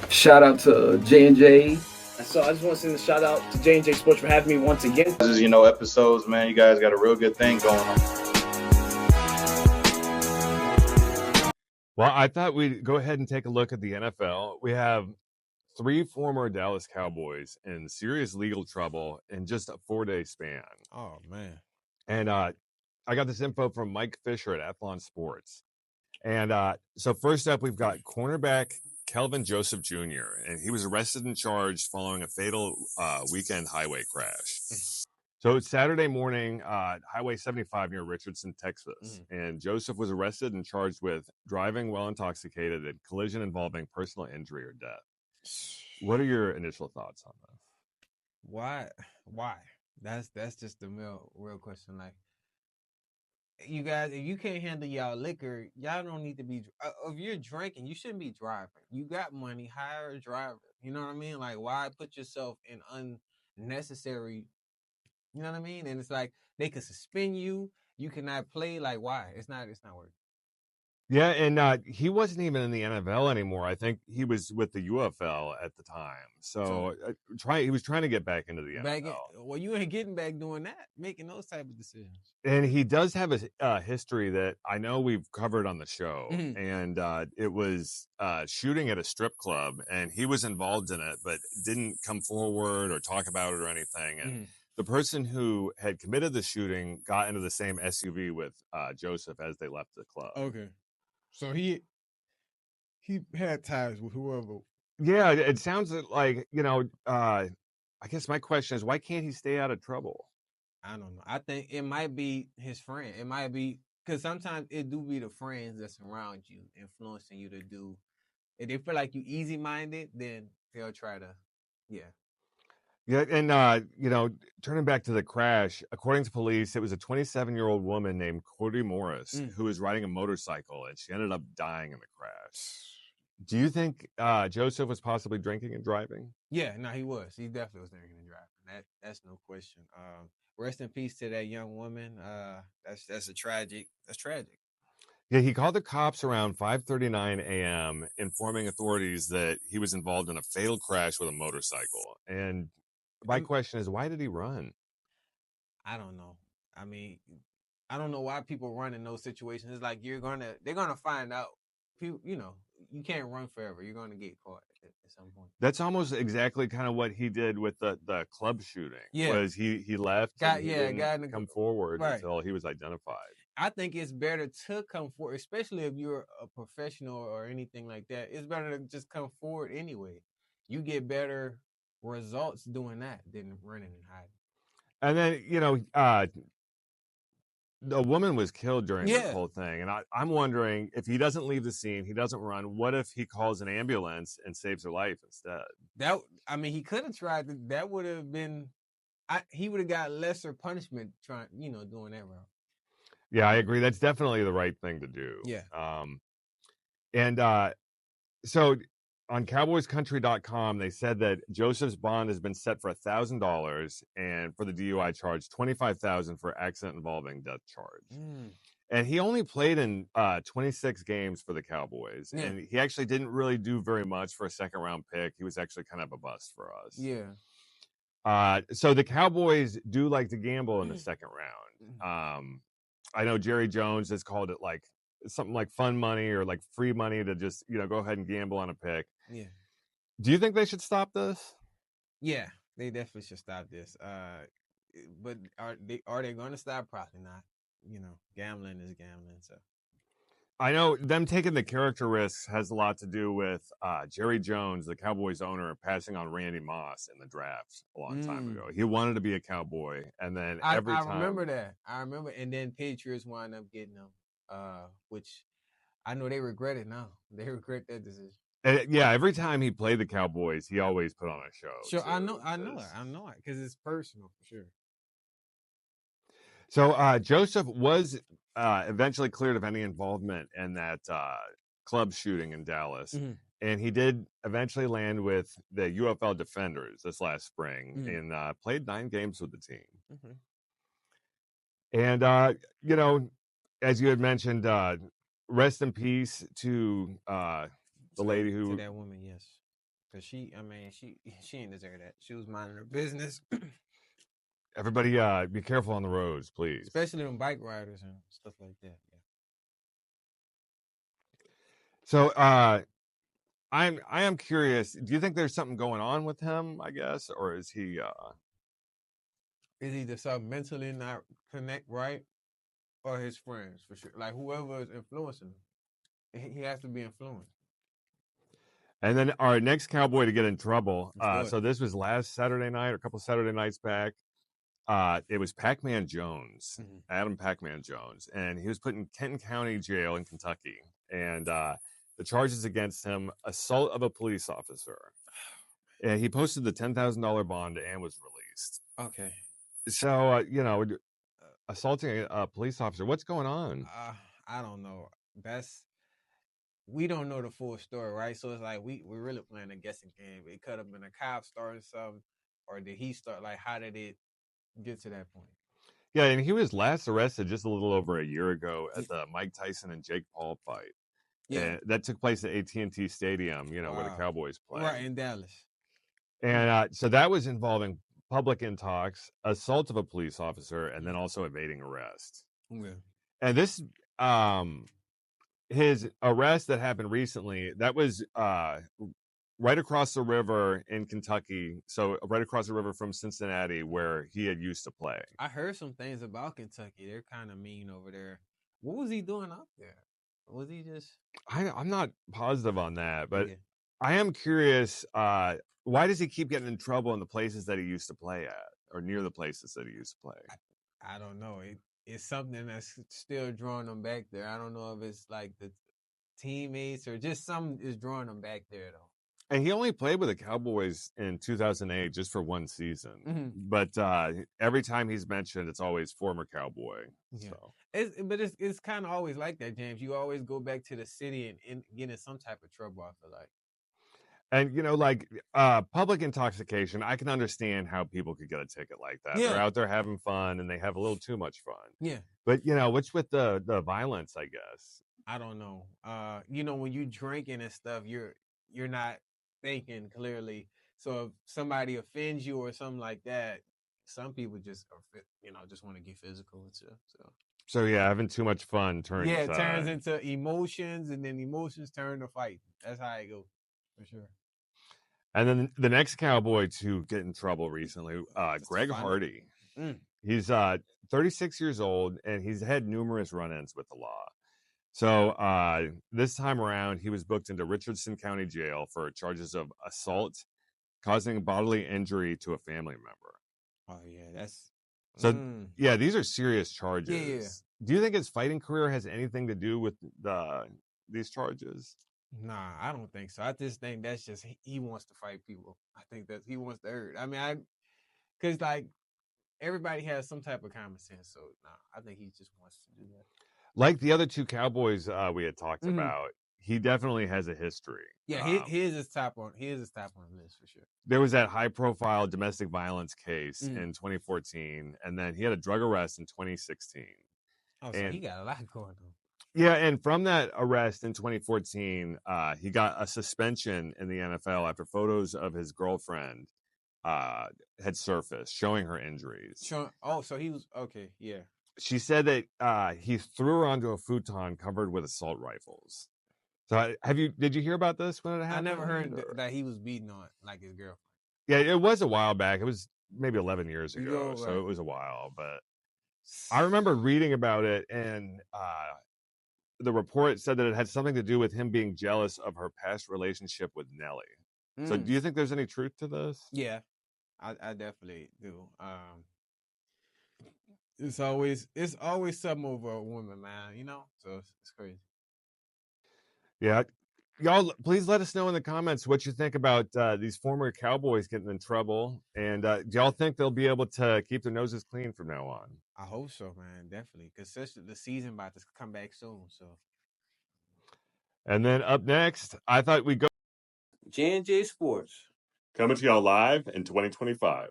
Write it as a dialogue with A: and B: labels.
A: Shout out to J&J.
B: So I just want to send a shout out to J&J Sports for having me once again.
C: This is, episodes, man. You guys got a real good thing going on.
D: Well, I thought we'd go ahead and take a look at the NFL. We have 3 former Dallas Cowboys in serious legal trouble in just a 4-day span.
E: Oh, man.
D: And I got this info from Mike Fisher at Athlon Sports. And so first up, we've got cornerback Kelvin Joseph Jr., and he was arrested and charged following a fatal weekend highway crash. So it's Saturday morning, Highway 75 near Richardson, Texas. And Joseph was arrested and charged with driving while intoxicated and collision involving personal injury or death. What are your initial thoughts on this?
E: Why? That's just the real question. Like, you guys, if you can't handle y'all liquor, y'all don't need to be. If you're drinking, you shouldn't be driving. You got money, hire a driver. You know what I mean? Like, why put yourself in unnecessary? You know what I mean? And it's like they could suspend you. You cannot play. Like, why? It's not working.
D: Yeah, and he wasn't even in the NFL anymore. I think he was with the UFL at the time. So he was trying to get back into the NFL.
E: Well, you ain't getting back doing that, making those type of decisions.
D: And he does have a history that I know we've covered on the show. And it was shooting at a strip club, and he was involved in it, but didn't come forward or talk about it or anything. And the person who had committed the shooting got into the same SUV with Joseph as they left the club.
E: Okay. So he had ties with whoever.
D: Yeah, it sounds like, I guess my question is, why can't he stay out of trouble?
E: I don't know. I think it might be his friend. It might be, because sometimes it do be the friends that surround you, influencing you to do. If they feel like you easy-minded, then they'll try to, yeah.
D: Yeah, and, turning back to the crash, according to police, it was a 27-year-old woman named Cordy Morris who was riding a motorcycle, and she ended up dying in the crash. Do you think Joseph was possibly drinking and driving?
E: Yeah, no, he was. He definitely was drinking and driving. That's no question. Rest in peace to that young woman. That's tragic.
D: Yeah, he called the cops around 5:39 a.m., informing authorities that he was involved in a fatal crash with a motorcycle. And my question is, why did he run?
E: I don't know. I mean, I don't know why people run in those situations. It's like they're gonna find out. People, you can't run forever. You're gonna get caught at some point.
D: That's almost exactly kind of what he did with the club shooting.
E: Yeah,
D: was he left? Didn't come forward until he was identified.
E: I think it's better to come forward, especially if you're a professional or anything like that. It's better to just come forward anyway. You get better results doing that than running and hiding.
D: And then, the woman was killed during this whole thing. And I'm wondering, if he doesn't leave the scene, he doesn't run, what if he calls an ambulance and saves her life instead?
E: He could have tried to. That would have been, he would have got lesser punishment doing that route.
D: Yeah, I agree. That's definitely the right thing to do.
E: Yeah.
D: So on CowboysCountry.com, they said that Joseph's bond has been set for $1,000, and for the DUI charge, $25,000 for accident involving death charge. And he only played in 26 games for the Cowboys, and he actually didn't really do very much for a second-round pick. He was actually kind of a bust for us.
E: Yeah.
D: So the Cowboys do like to gamble in the second round. I know Jerry Jones has called it like something like fun money or like free money to just, go ahead and gamble on a pick.
E: Yeah.
D: Do you think they should stop this?
E: Yeah, they definitely should stop this. But are they going to stop? Probably not. Gambling is gambling. So
D: I know them taking the character risks has a lot to do with Jerry Jones, the Cowboys owner, passing on Randy Moss in the draft a long time ago. He wanted to be a Cowboy, and then
E: I remember that. I remember, and then Patriots wound up getting him, which I know they regret it now. They regret that decision.
D: Yeah, every time he played the Cowboys, he always put on a show.
E: Sure, I know it because it's personal for sure.
D: So Joseph was eventually cleared of any involvement in that club shooting in Dallas. And he did eventually land with the UFL Defenders this last spring and played 9 games with the team. And, as you had mentioned, rest in peace to the lady who...
E: To that woman, yes. Cause she ain't deserve that. She was minding her business,
D: Everybody, be careful on the roads, please.
E: especially them bike riders and stuff like that. Yeah.
D: So, I am curious. Do you think there's something going on with him? I guess, or is he?
E: Is either something mentally not connect right, or his friends for sure. Like whoever is influencing him, he has to be influenced.
D: And then our next Cowboy to get in trouble.
E: Let's do it.
D: So this was last Saturday night, or a couple Saturday nights back. It was Pac-Man Jones, Adam Pac-Man Jones, and he was put in Kenton County Jail in Kentucky. And the charges against him: assault of a police officer. And he posted the $10,000 bond and was released.
E: Okay.
D: So assaulting a police officer. What's going on?
E: I don't know. We don't know the full story, right? So it's like we're really playing a guessing game. It could have been a cop starting something, or did he start? Like, how did it get to that point?
D: Yeah, and he was last arrested just a little over a year ago at the Mike Tyson and Jake Paul fight.
E: Yeah,
D: and that took place at AT&T Stadium, where the Cowboys play.
E: right in Dallas.
D: And so that was involving public intox, assault of a police officer, and then also evading arrest.
E: Yeah.
D: And this, his arrest that happened recently, that was right across the river in Kentucky. So right across the river from Cincinnati, where he had used to play.
E: I heard some things about Kentucky. They're kind of mean over there. What was he doing up there? Was he just?
D: I'm not positive on that, but
E: Yeah.
D: I am curious. Why does he keep getting in trouble in the places that he used to play at, or near the places that he used to play?
E: I don't know. It's something that's still drawing them back there. I don't know if it's like the teammates or just something is drawing them back there though.
D: And he only played with the Cowboys in 2008 just for one season. But every time he's mentioned, it's always former Cowboy.
E: Yeah.
D: So.
E: It's kind of always like that, James. You always go back to the city and get in some type of trouble, I feel like.
D: And, public intoxication, I can understand how people could get a ticket like that.
E: Yeah.
D: They're out there having fun, and they have a little too much fun.
E: Yeah.
D: But, what's with the violence, I guess?
E: I don't know. When you drinking and stuff, you're not thinking clearly. So if somebody offends you or something like that, some people just just want to get physical and stuff.
D: So yeah, having too much fun turns
E: into emotions, and then emotions turn to fight. That's how it goes, for sure.
D: And then the next Cowboy to get in trouble recently, Greg Hardy. He's 36 years old, and he's had numerous run-ins with the law. So this time around, he was booked into Richardson County Jail for charges of assault, causing bodily injury to a family member.
E: Oh yeah, that's
D: yeah. These are serious charges.
E: Yeah.
D: Do you think his fighting career has anything to do with these charges?
E: Nah, I don't think so. I just think that's just he wants to fight people. I think that he wants to hurt. I mean, because like everybody has some type of common sense. So I think he just wants to do that.
D: Like the other two Cowboys we had talked about, he definitely has a history.
E: Yeah, his is top on the list for sure.
D: There was that high-profile domestic violence case in 2014, and then he had a drug arrest in 2016.
E: Oh, so he got a lot going on.
D: Yeah, and from that arrest in 2014, he got a suspension in the NFL after photos of his girlfriend had surfaced showing her injuries.
E: So he was okay. Yeah.
D: She said that he threw her onto a futon covered with assault rifles. So did you hear about this when it happened?
E: I never heard that he was beating on like his girlfriend.
D: Yeah, it was a while back. It was maybe 11 years ago,
E: right.
D: so it was a while. But I remember reading about it, and the report said that it had something to do with him being jealous of her past relationship with Nelly. So do you think there's any truth to this?
E: Yeah, I definitely do. It's always something over a woman, man. So it's crazy.
D: Yeah, y'all, please let us know in the comments what you think about these former Cowboys getting in trouble, and do y'all think they'll be able to keep their noses clean from now on?
E: I hope so, man. Definitely, because the season about to come back soon. So,
D: and then up next, I thought we'd go
B: J&J Sports
D: coming to y'all live in 2025.